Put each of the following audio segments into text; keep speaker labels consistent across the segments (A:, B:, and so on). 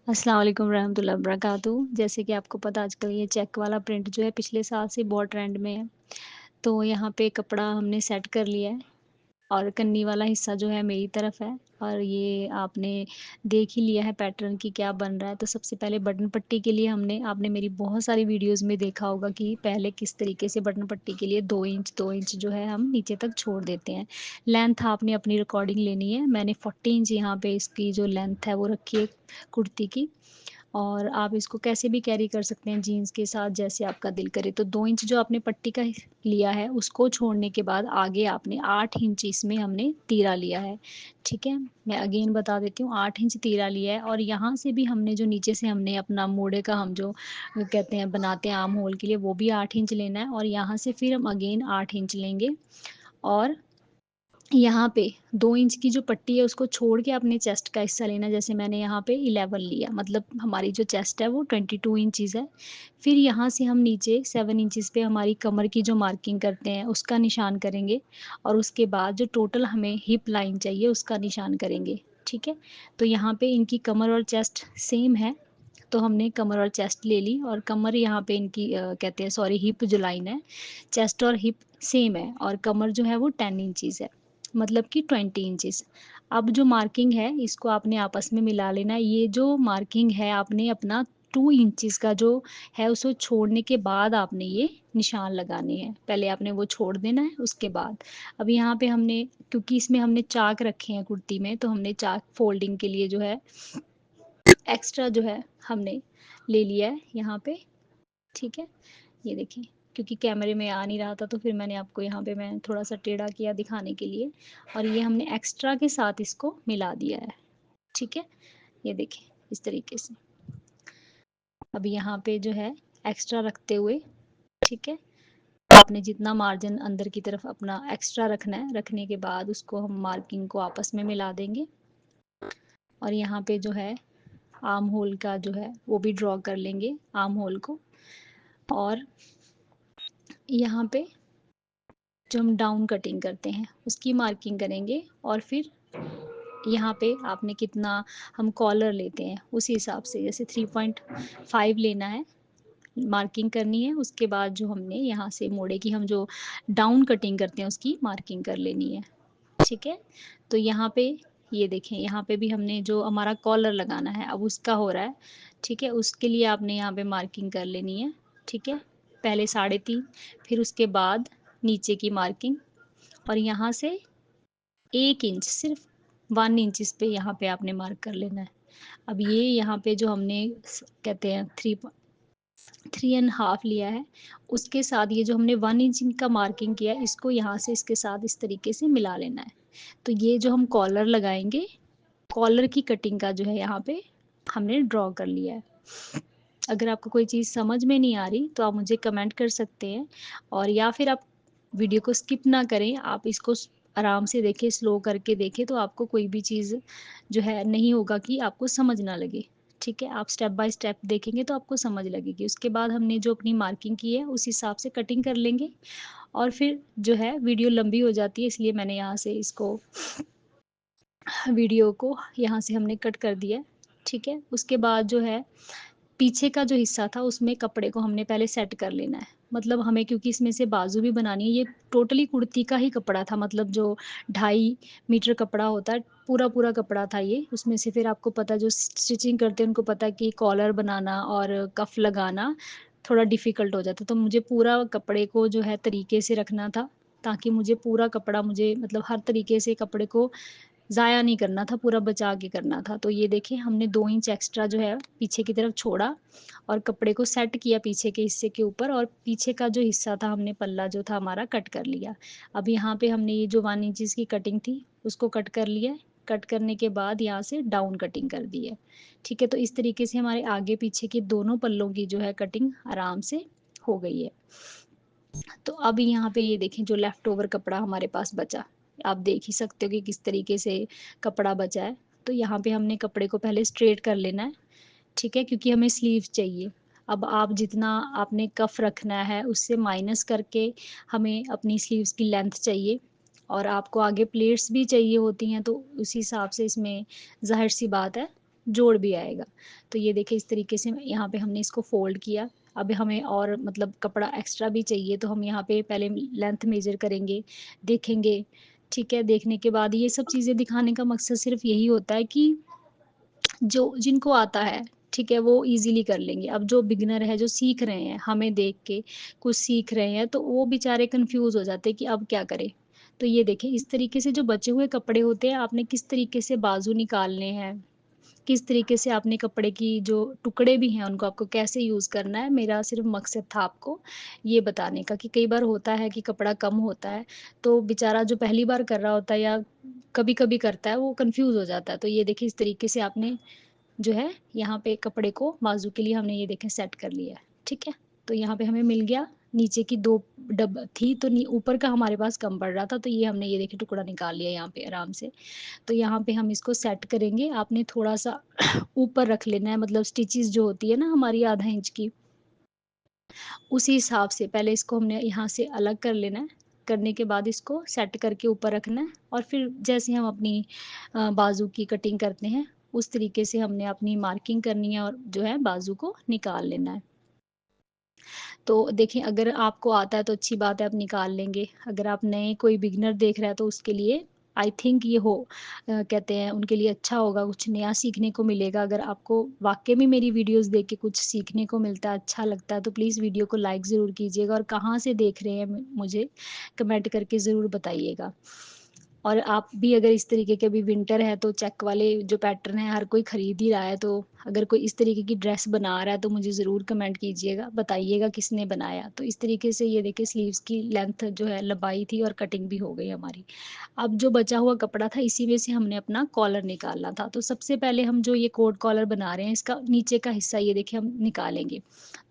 A: अस्सलाम वालेकुम रहमतुल्लाहि व बरकातहू। जैसे कि आपको पता आजकल ये चेक वाला प्रिंट जो है पिछले साल से बहुत ट्रेंड में है। तो यहाँ पे कपड़ा हमने सेट कर लिया है और कन्नी वाला हिस्सा जो है मेरी तरफ है और ये आपने देख ही लिया है पैटर्न कि क्या बन रहा है। तो सबसे पहले बटन पट्टी के लिए हमने आपने मेरी बहुत सारी वीडियोज़ में देखा होगा कि पहले किस तरीके से बटन पट्टी के लिए 2 इंच जो है हम नीचे तक छोड़ देते हैं। लेंथ आपने अपनी अकॉर्डिंग लेनी है। मैंने 40 इंच यहाँ पे इसकी जो लेंथ है वो रखी है कुर्ती की। और आप इसको कैसे भी कैरी कर सकते हैं जीन्स के साथ जैसे आपका दिल करे। तो 2 इंच जो आपने पट्टी का लिया है उसको छोड़ने के बाद आगे आपने 8 इंच इसमें हमने तीरा लिया है, ठीक है? मैं अगेन बता देती हूँ 8 इंच तीरा लिया है और यहाँ से भी हमने जो नीचे से हमने अपना मोड़े का हम जो कहते हैं बनाते हैं आर्म होल के लिए वो भी 8 इंच लेना है और यहाँ से फिर हम अगेन 8 इंच लेंगे और यहाँ पे 2 इंच की जो पट्टी है उसको छोड़ के अपने चेस्ट का हिस्सा लेना है। जैसे मैंने यहाँ पे 11 लिया मतलब हमारी जो चेस्ट है वो 22 इंचेस है। फिर यहाँ से हम नीचे 7 इंचेस पे हमारी कमर की जो मार्किंग करते हैं उसका निशान करेंगे और उसके बाद जो टोटल हमें हिप लाइन चाहिए उसका निशान करेंगे, ठीक है? तो यहाँ पे इनकी कमर और चेस्ट सेम है, तो हमने कमर और चेस्ट ले ली और कमर यहाँ पे इनकी कहते हैं सॉरी हिप जो लाइन है, चेस्ट और हिप सेम है और कमर जो है वो 10 इंचेस है। मतलब कि 20 इंचेस। अब जो मार्किंग है इसको आपने आपस में मिला लेना है। ये जो मार्किंग है आपने अपना 2 इंचेस का जो है उसको छोड़ने के बाद आपने ये निशान लगाने हैं। पहले आपने वो छोड़ देना है उसके बाद। अब यहाँ पे हमने क्योंकि इसमें हमने चाक रखे हैं कुर्ती में तो हमने चाक फोल्डिंग के लिए जो है एक्स्ट्रा जो है हमने ले लिया है यहाँ पे, ठीक है? ये देखिए, क्योंकि कैमरे में आ नहीं रहा था तो फिर मैंने आपको यहाँ पे मैं थोड़ा-सा टेढ़ा किया दिखाने के लिए और ये हमने एक्स्ट्रा के साथ इसको मिला दिया है, ठीक है? ये देखिए, इस तरीके से। अब यहाँ पे जो है एक्स्ट्रा रखते हुए, ठीक है? आपने जितना मार्जिन अंदर की तरफ अपना एक्स्ट्रा रखना है, रखने के बाद उसको हम मार्किंग को आपस में मिला देंगे और यहाँ पे जो है आर्म होल का जो है वो भी ड्रॉ कर लेंगे आर्म होल को और यहाँ पे जो हम डाउन कटिंग करते हैं उसकी मार्किंग करेंगे और फिर यहाँ पे आपने कितना हम कॉलर लेते हैं उसी हिसाब से जैसे 3.5 लेना है मार्किंग करनी है उसके बाद जो हमने यहाँ से मोड़े की हम जो डाउन कटिंग करते हैं उसकी मार्किंग कर लेनी है, ठीक है? तो यहाँ पे ये देखें यहाँ पे भी हमने जो हमारा कॉलर लगाना है अब उसका हो रहा है, ठीक है? उसके लिए आपने यहाँ पे मार्किंग कर लेनी है, ठीक है? पहले 3.5 फिर उसके बाद नीचे की मार्किंग और यहाँ से 1 इंच सिर्फ 1 इंचेस पे यहाँ पे आपने मार्क कर लेना है। अब ये यहाँ पे जो हमने कहते हैं 3 एंड हाफ लिया है, उसके साथ ये जो हमने 1 इंच का मार्किंग किया है, इसको यहाँ से इसके साथ इस तरीके से मिला लेना है। तो ये जो हम कॉलर लगाएँगे, कॉलर की कटिंग का जो है यहाँ पे हमने ड्रॉ कर लिया है। अगर आपको कोई चीज़ समझ में नहीं आ रही, तो आप मुझे कमेंट कर सकते हैं और या फिर आप वीडियो को स्किप ना करें, आप इसको आराम से देखें, स्लो करके देखें, तो आपको कोई भी चीज़ जो है नहीं होगा कि आपको समझ ना लगे, ठीक है? आप स्टेप बाय स्टेप देखेंगे तो आपको समझ लगेगी। उसके बाद हमने जो अपनी मार्किंग की है, उस हिसाब से कटिंग कर लेंगे और फिर जो है वीडियो लंबी हो जाती है, इसलिए मैंने यहाँ से इसको वीडियो को यहाँ से हमने कट कर दिया है, ठीक है? उसके बाद जो है पीछे का जो हिस्सा था उसमें कपड़े को हमने पहले सेट कर लेना है। मतलब हमें क्योंकि इसमें से बाजू भी बनानी है, ये टोटली कुर्ती का ही कपड़ा था मतलब जो 2.5 मीटर कपड़ा होता है, पूरा-पूरा कपड़ा था ये। उसमें से फिर आपको पता है जो स्टिचिंग करते हैं उनको पता है कि कॉलर बनाना और कफ लगाना थोड़ा डिफ़िकल्ट हो जाता है। तो मुझे पूरा कपड़े को जो है तरीके से रखना था, ताकि मुझे पूरा कपड़ा मुझे मतलब हर तरीके से कपड़े को ज़ाया नहीं करना था, पूरा बचा के करना था। तो ये देखिए हमने 2 इंच एक्स्ट्रा जो है पीछे की तरफ छोड़ा और कपड़े को सेट किया पीछे के हिस्से के ऊपर और पीछे का जो हिस्सा था हमने पल्ला जो था हमारा कट कर लिया। अब यहाँ पे हमने ये जो 1 इंचेस की कटिंग थी उसको कट कर लिया है। कट करने के बाद यहाँ से डाउन कटिंग कर दी है। ठीक है? तो इस तरीके से हमारे आगे पीछे के दोनों पल्लों की जो है कटिंग आराम से हो गई है। तो अब यहाँ पे ये देखें जो लेफ्ट ओवर कपड़ा हमारे पास बचा, आप देख ही सकते हो कि किस तरीके से कपड़ा बचा है। तो यहाँ पे हमने कपड़े को पहले स्ट्रेट कर लेना है, ठीक है? क्योंकि हमें स्लीव चाहिए। अब आप जितना आपने कफ रखना है उससे माइनस करके हमें अपनी स्लीव्स की लेंथ चाहिए और आपको आगे प्लेट्स भी चाहिए होती हैं तो उस हिसाब से इसमें ज़ाहिर-सी बात है जोड़ भी आएगा। तो ये देखिए इस तरीके से यहाँ पे हमने इसको फ़ोल्ड किया। अब हमें और मतलब कपड़ा एक्स्ट्रा भी चाहिए तो हम यहाँ पे पहले लेंथ मेज़र करेंगे, देखेंगे, ठीक है? देखने के बाद ये सब चीज़ें दिखाने का मकसद सिर्फ़ यही होता है कि जो जिनको आता है, ठीक है, वो ईज़िली कर लेंगे। अब जो बिगिनर है, जो सीख रहे हैं, हमें देख के कुछ सीख रहे हैं, तो वो बेचारे कन्फ्यूज़ हो जाते हैं कि अब क्या करें? तो ये देखिए, इस तरीके से जो बचे हुए कपड़े होते हैं, आपने किस तरीके से बाजू निकालने हैं, किस तरीके से आपने कपड़े की जो टुकड़े भी हैं, उनको आपको कैसे यूज़ करना है, मेरा सिर्फ़ मकसद था आपको ये बताने का कि कई बार होता है कि कपड़ा कम होता है, तो बेचारा जो पहली बार कर रहा होता है या कभी-कभी करता है, वो कन्फ्यूज़ हो जाता है। तो ये देखिए, इस तरीके से आपने जो है यहाँ पे कपड़े को बाजू के लिए हमने ये देखें सेट कर लिया है, ठीक है? तो यहाँ पे हमें मिल गया, नीचे की 2 डब थी तो ऊपर का हमारे पास कम पड़ रहा था, तो ये हमने ये देखिए टुकड़ा निकाल लिया यहाँ पे आराम से। तो यहाँ पे हम इसको सेट करेंगे, आपने थोड़ा-सा ऊपर रख लेना है, मतलब स्टिचेज़ जो होती है ना हमारी आधा इंच की, उसी हिसाब से पहले इसको हमने यहाँ से अलग कर लेना है। करने के बाद इसको सेट करके ऊपर रखना है और फिर जैसे हम अपनी बाजू की कटिंग करते हैं, उस तरीके से हमने अपनी मार्किंग करनी है और जो है बाजू को निकाल लेना है। तो देखिए, अगर आपको आता है तो अच्छी बात है, आप निकाल लेंगे। अगर आप नए कोई बिगिनर देख रहा है तो उसके लिए आई थिंक ये कहते हैं उनके लिए अच्छा होगा, कुछ नया सीखने को मिलेगा। अगर आपको वाक़ई में मेरी वीडियोज़ देख के कुछ सीखने को मिलता है, अच्छा लगता है, तो प्लीज़ वीडियो को लाइक ज़रूर कीजिएगा और कहाँ से देख रहे हैं मुझे कमेंट करके ज़रूर बताइएगा। और आप भी अगर इस तरीके के अभी विंटर है तो चेक वाले जो पैटर्न है हर कोई खरीद ही रहा है, तो अगर कोई इस तरीके की ड्रेस बना रहा है तो मुझे ज़रूर कमेंट कीजिएगा, बताइएगा किसने बनाया। तो इस तरीके से ये देखिए स्लीव्स की लेंथ जो है लंबाई थी और कटिंग भी हो गई हमारी। अब जो बचा हुआ कपड़ा था इसी में से हमने अपना कॉलर निकालना था। तो सबसे पहले हम जो ये कोट कॉलर बना रहे हैं इसका नीचे का हिस्सा ये देखिए हम निकालेंगे।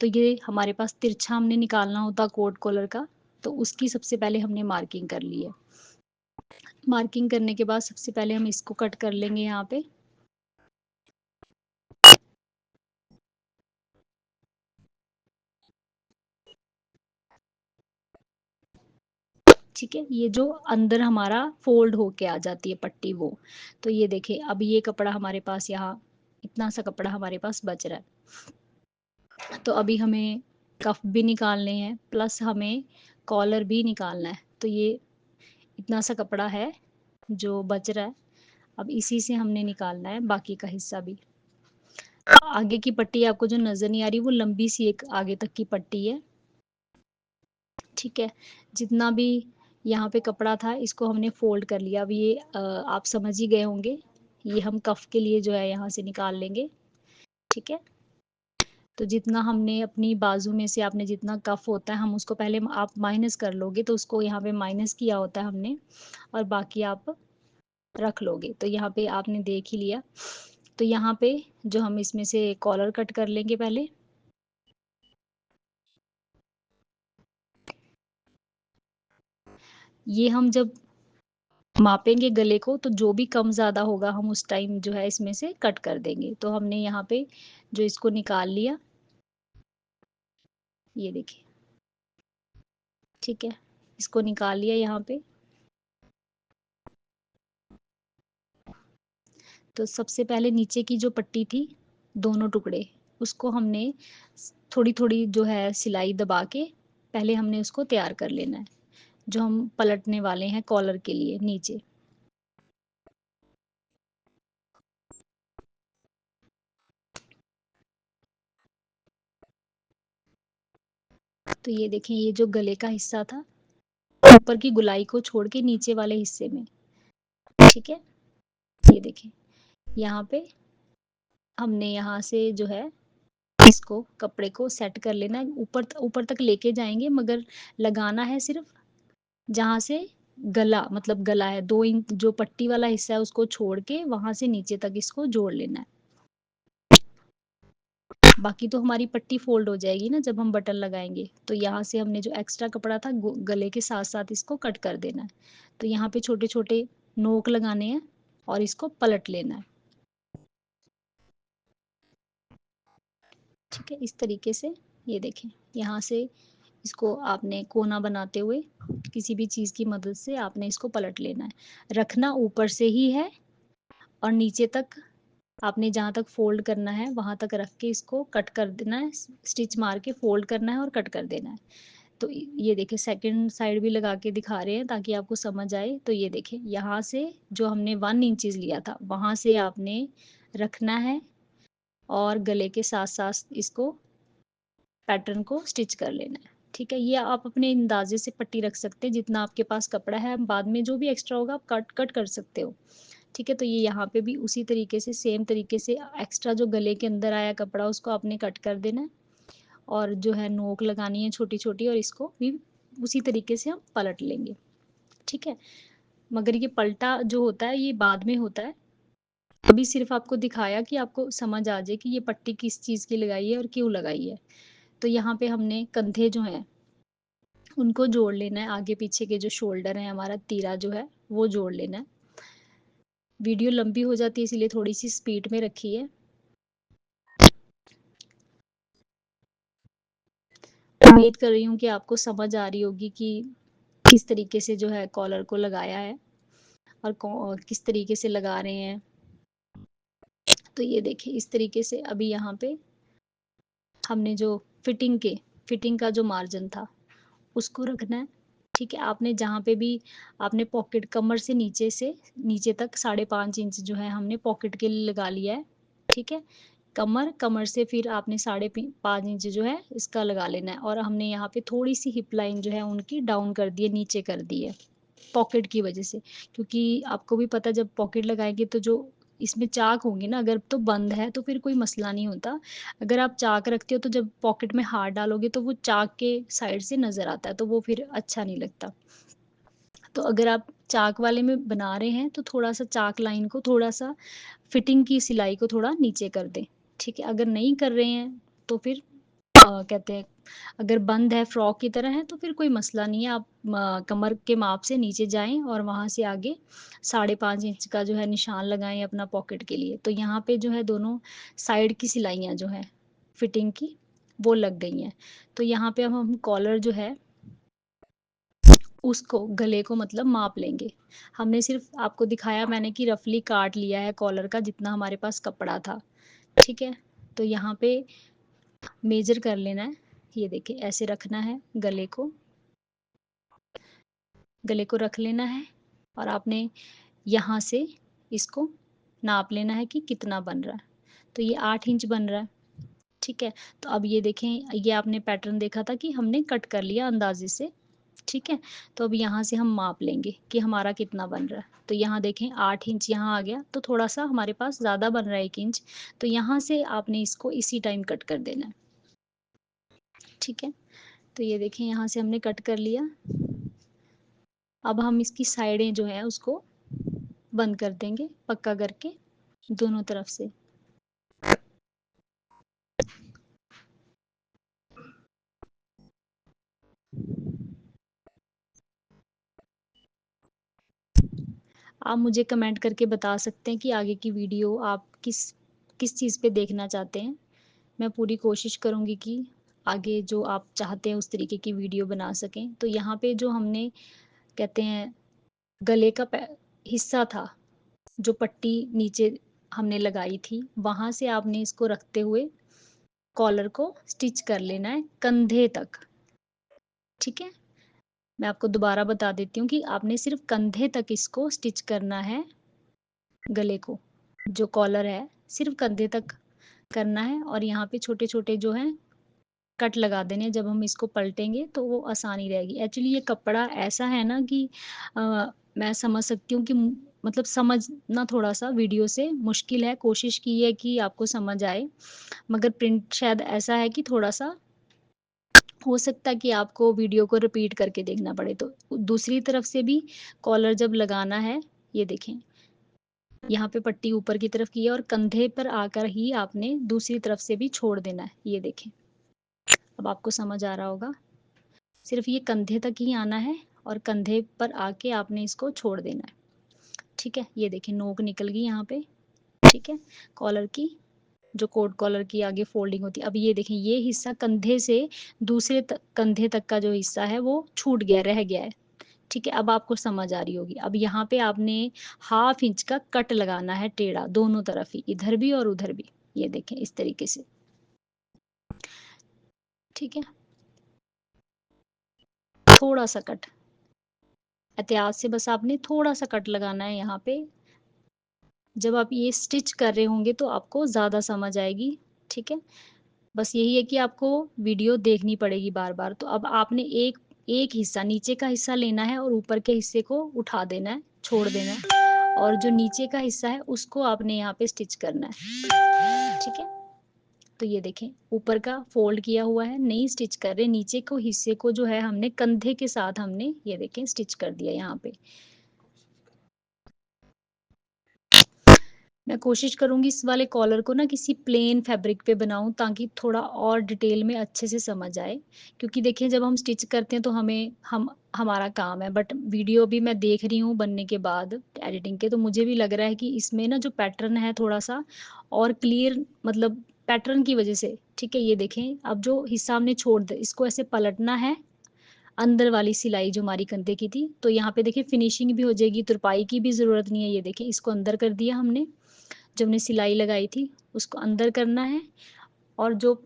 A: तो ये हमारे पास तिरछा हमने निकालना होता कोट कॉलर का, तो उसकी सबसे पहले हमने मार्किंग कर ली है। मार्किंग करने के बाद सबसे पहले हम इसको कट कर लेंगे यहाँ पे। ठीक है? ये जो अंदर हमारा फ़ोल्ड होके आ जाती है पट्टी वो। तो ये देखिए अब ये कपड़ा हमारे पास यहाँ इतना सा कपड़ा हमारे पास बच रहा है। तो अभी हमें कफ भी निकालने हैं प्लस हमें कॉलर भी निकालना है। तो ये इतना सा कपड़ा है जो बच रहा है। अब इसी से हमने निकालना है बाकी का हिस्सा भी। आगे की पट्टी आपको जो नज़र नहीं आ रही वो लंबी सी एक आगे तक की पट्टी है। ठीक है? जितना भी यहाँ पे कपड़ा था इसको हमने फ़ोल्ड कर लिया। अब ये आप समझ ही गए होंगे, ये हम कफ के लिए जो है यहाँ से निकाल लेंगे, ठीक है? तो जितना हमने अपनी बाजू में से आपने जितना कफ होता है हम उसको पहले आप माइनस कर लोगे तो उसको यहाँ पे माइनस किया होता है हमने और बाकी आप रख लोगे। तो यहाँ पे आपने देख ही लिया। तो यहाँ पे जो हम इसमें से कॉलर कट कर लेंगे पहले। ये हम जब मापेंगे गले को तो जो भी कम ज़्यादा होगा हम उस टाइम जो है इसमें से कट कर देंगे। तो हमने यहाँ पे जो इसको निकाल लिया, ये देखिए, ठीक है? इसको निकाल लिया यहाँ पे। तो सबसे पहले नीचे की जो पट्टी थी, दोनों टुकड़े, उसको हमने थोड़ी-थोड़ी जो है सिलाई दबा के पहले हमने उसको तैयार कर लेना है, जो हम पलटने वाले हैं कॉलर के लिए नीचे। तो ये देखिए ये जो गले का हिस्सा था, ऊपर की गोलाई को छोड़ के नीचे वाले हिस्से में, ठीक है? ये देखिए, यहाँ पे हमने यहाँ से जो है इसको कपड़े को सेट कर लेना है। ऊपर तक लेके जाएँगे मगर लगाना है सिर्फ़ जहाँ से गला मतलब गला है 2 इंच जो पट्टी वाला हिस्सा है उसको छोड़ के वहाँ से नीचे तक इसको जोड़ लेना है। बाकी तो हमारी पट्टी फ़ोल्ड हो जाएगी ना जब हम बटन लगाएँगे। तो यहाँ से हमने जो एक्स्ट्रा कपड़ा था गले के साथ-साथ इसको कट कर देना है। तो यहाँ पे छोटे-छोटे नोक लगाने हैं और इसको पलट लेना है। ठीक है? इस तरीके से ये देखें, यहाँ से इसको आपने कोना बनाते हुए किसी भी चीज़ की मदद से आपने इसको पलट लेना है। रखना ऊपर से ही है और नीचे तक आपने जहाँ तक फ़ोल्ड करना है, वहाँ तक रख के इसको कट कर देना है, स्टिच मार के फ़ोल्ड करना है और कट कर देना है। तो ये देखिए सेकंड साइड भी लगा के दिखा रहे हैं ताकि आपको समझ आए। तो ये देखिए यहाँ से जो हमने 1 इंचेस लिया था, वहाँ से आपने रखना है और गले के साथ-साथ इसको पैटर्न को स्टिच कर लेना है, ठीक है? ये आप अपने अंदाज़े से पट्टी रख सकते हैं, जितना आपके पास कपड़ा है, बाद में जो भी एक्स्ट्रा होगा आप कट कट कर सकते हो, ठीक है? तो ये यहाँ पे भी उसी तरीके से सेम तरीके से एक्स्ट्रा जो गले के अंदर आया कपड़ा उसको आपने कट कर देना है और जो है नोक लगानी है छोटी-छोटी और इसको भी उसी तरीके से हम पलट लेंगे, ठीक है? मगर ये पलटा जो होता है ये बाद में होता है, अभी सिर्फ़ आपको दिखाया कि आपको समझ आ जाए कि ये पट्टी किस चीज़ की लगाई है और क्यों लगाई है। तो यहाँ पे हमने कंधे जो हैं उनको जोड़ लेना है, आगे-पीछे के जो शोल्डर हैं हमारा तीरा जो है, वो जोड़ लेना है। वीडियो लंबी हो जाती है इसीलिए थोड़ी-सी स्पीड में रखी है। उम्मीद कर रही हूँ कि आपको समझ आ रही होगी कि किस तरीके से जो है कॉलर को लगाया है और किस तरीके से लगा रहे हैं। तो ये देखिए इस तरीके से अभी यहाँ पे हमने जो फिटिंग का जो मार्जिन था, उसको रखना है, ठीक है? आपने जहाँ पे भी आपने पॉकेट कमर से नीचे तक 5.5 इंच जो है हमने पॉकेट के लिए लगा लिया है, ठीक है? कमर से फिर आपने 5.5 इंच जो है इसका लगा लेना है और हमने यहाँ पे थोड़ी-सी हिप लाइन जो है उनकी डाउन कर दी है, नीचे कर दी है, पॉकेट की वजह से। क्योंकि आपको भी पता है जब पॉकेट लगाएँगे तो जो इसमें चाक होंगे ना अगर तो बंद है तो फिर कोई मसला नहीं होता। अगर आप चाक रखते हो तो जब पॉकेट में हाथ डालोगे तो वो चाक के साइड से नज़र आता है, तो वो फिर अच्छा नहीं लगता। तो अगर आप चाक वाले में बना रहे हैं तो थोड़ा-सा चाक लाइन को थोड़ा-सा फिटिंग की सिलाई को थोड़ा नीचे कर दें, ठीक है? अगर नहीं कर रहे हैं तो फिर कहते हैं अगर बंद है फ्रॉक की तरह है तो फिर कोई मसला नहीं है, आप कमर के माप से नीचे जाएँ और वहाँ से आगे 5.5 इंच का जो है निशान लगाएँ अपना पॉकेट के लिए। तो यहाँ पे जो है दोनों साइड की सिलाइयाँ जो हैं फिटिंग की, वो लग गई हैं। तो यहाँ पे अब हम कॉलर जो है उसको गले को मतलब माप लेंगे। हमने सिर्फ़ आपको दिखाया मैंने कि रफ़ली काट लिया है कॉलर का जितना हमारे पास कपड़ा था, ठीक है? तो यहाँ पे मेज़र कर लेना है। ये देखिए ऐसे रखना है गले को रख लेना है और आपने यहाँ से इसको नाप लेना है कि कितना बन रहा है। तो ये 8 इंच बन रहा है, ठीक है? तो अब ये देखें ये आपने पैटर्न देखा था कि हमने कट कर लिया अंदाज़े से, ठीक है? तो अब यहाँ से हम माप लेंगे कि हमारा कितना बन रहा है। तो यहाँ देखें 8 इंच यहाँ आ गया, तो थोड़ा-सा हमारे पास ज़्यादा बन रहा है 1 इंच, तो यहाँ से आपने इसको इसी टाइम कट कर देना है, ठीक है? तो ये देखें यहाँ से हमने कट कर लिया। अब हम इसकी साइडें जो हैं उसको बंद कर देंगे पक्का करके दोनों तरफ से। आप मुझे कमेंट करके बता सकते हैं कि आगे की वीडियो आप किस चीज़ पे देखना चाहते हैं। मैं पूरी कोशिश करूँगी कि आगे जो आप चाहते हैं उस तरीके की वीडियो बना सकें। तो यहाँ पे जो हमने कहते हैं गले का हिस्सा था, जो पट्टी नीचे हमने लगाई थी, वहाँ से आपने इसको रखते हुए कॉलर को स्टिच कर लेना है कंधे तक, ठीक है? मैं आपको दोबारा बता देती हूँ कि आपने सिर्फ़ कंधे तक इसको स्टिच करना है गले को। जो कॉलर है, सिर्फ़ कंधे तक करना है और यहाँ पे छोटे-छोटे जो हैं कट लगा देने हैं, जब हम इसको पलटेंगे तो वो आसानी रहेगी। एक्चुअली ये कपड़ा ऐसा है ना कि मैं समझ सकती हूँ कि मतलब समझना थोड़ा-सा वीडियो से मुश्किल है, कोशिश की है कि आपको समझ आए, मगर प्रिंट शायद ऐसा है कि थोड़ा-सा हो सकता है कि आपको वीडियो को रिपीट करके देखना पड़े। तो दूसरी तरफ से भी कॉलर जब लगाना है, ये देखें, यहाँ पे पट्टी ऊपर की तरफ की है और कंधे पर आकर ही आपने दूसरी तरफ से भी छोड़ देना है, ये देखें। अब आपको समझ आ रहा होगा। सिर्फ़ ये कंधे तक ही आना है और कंधे पर आके आपने इसको छोड़ देना है, ठीक है? ये देखिए नोक निकल गई यहाँ पे, ठीक है? कॉलर की, जो कोट कॉलर की आगे फ़ोल्डिंग होती है। अब ये देखें ये हिस्सा कंधे से दूसरे कंधे तक का जो हिस्सा है वो छूट गया, रह गया है, ठीक है, अब आपको समझ आ रही होगी। अब यहाँ पे आपने हाफ इंच का कट लगाना है टेढ़ा, दोनों तरफ ही, इधर भी और उधर भी। ये देखें इस तरीके से, ठीक है? थोड़ा-सा कट, एहतियात से बस आपने थोड़ा-सा कट लगाना है यहाँ पे। जब आप ये स्टिच कर रहे होंगे तो आपको ज़्यादा समझ आएगी, ठीक है? बस यही है कि आपको वीडियो देखनी पड़ेगी बार-बार। तो अब आपने एक एक हिस्सा, नीचे का हिस्सा लेना है और ऊपर के हिस्से को उठा देना है, छोड़ देना है, और जो नीचे का हिस्सा है उसको आपने यहाँ पे स्टिच करना है, ठीक है? तो ये देखें, ऊपर का फ़ोल्ड किया हुआ है, नहीं स्टिच कर रहे, नीचे को हिस्से को जो है हमने कंधे के साथ हमने ये देखें स्टिच कर दिया यहाँ पे। मैं कोशिश करूँगी इस वाले कॉलर को ना किसी प्लेन फैब्रिक पे बनाऊँ ताकि थोड़ा और डिटेल में अच्छे से समझ आए। क्योंकि देखिए जब हम स्टिच करते हैं तो हम हमारा काम है, बट वीडियो भी मैं देख रही हूँ बनने के बाद एडिटिंग के, तो मुझे भी लग रहा है कि इसमें ना जो पैटर्न है थोड़ा-सा और क्लियर, मतलब पैटर्न की वज़ह से, ठीक है? ये देखें, अब जो हिस्सा हमने छोड़ द इसको ऐसे पलटना है, अंदर वाली सिलाई जो हमारी कंधे की थी, तो यहाँ पे देखिए फिनिशिंग भी हो जाएगी, तुरपाई की भी ज़रूरत नहीं है। ये देखिए इसको अंदर कर दिया हमने, जो हमने सिलाई लगाई थी उसको अंदर करना है, और जो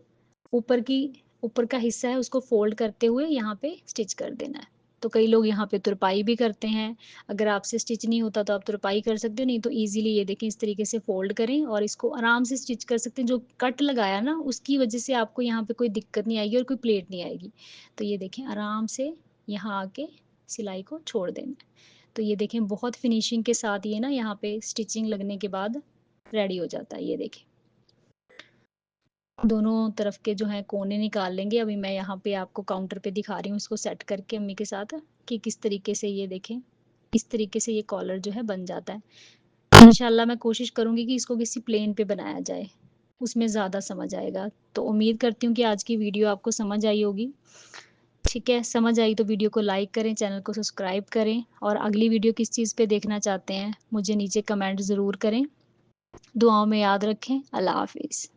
A: ऊपर की ऊपर का हिस्सा है उसको फ़ोल्ड करते हुए यहाँ पे स्टिच कर देना है। तो कई लोग यहाँ पे तुरपाई भी करते हैं, अगर आपसे स्टिच नहीं होता तो आप तुरपाई कर सकते हो, नहीं तो ईज़िली ये देखें इस तरीके से फ़ोल्ड करें और इसको आराम से स्टिच कर सकते हैं। जो कट लगाया ना उसकी वज़ह से आपको यहाँ पे कोई दिक्कत नहीं आएगी और कोई प्लेट नहीं आएगी। तो ये देखें आराम से यहाँ आके सिलाई को छोड़ देना है। तो ये देखें बहुत फिनिशिंग के साथ ये ना यहाँ पे स्टिचिंग लगने के बाद रेडी हो जाता है, ये देखें। दोनों तरफ के जो हैं कोने निकाल लेंगे। अभी मैं यहाँ पे आपको काउंटर पे दिखा रही हूँ इसको सेट करके अम्मी के साथ, कि किस तरीके से ये देखें, इस तरीके से ये कॉलर जो है बन जाता है। इंशाल्लाह मैं कोशिश करूँगी कि इसको किसी प्लेन पे बनाया जाए, उसमें ज़्यादा समझ आएगा। तो उम्मीद करती हूँ कि आज की वीडियो आपको समझ आई होगी। ठीक है, समझ आई तो वीडियो को लाइक करें, चैनल को सब्सक्राइब करें, और अगली वीडियो किस चीज़ पे देखना चाहते हैं, मुझे नीचे कमेंट ज़रूर करें। दुआओं में याद रखें। अल्लाह हाफ़िज़।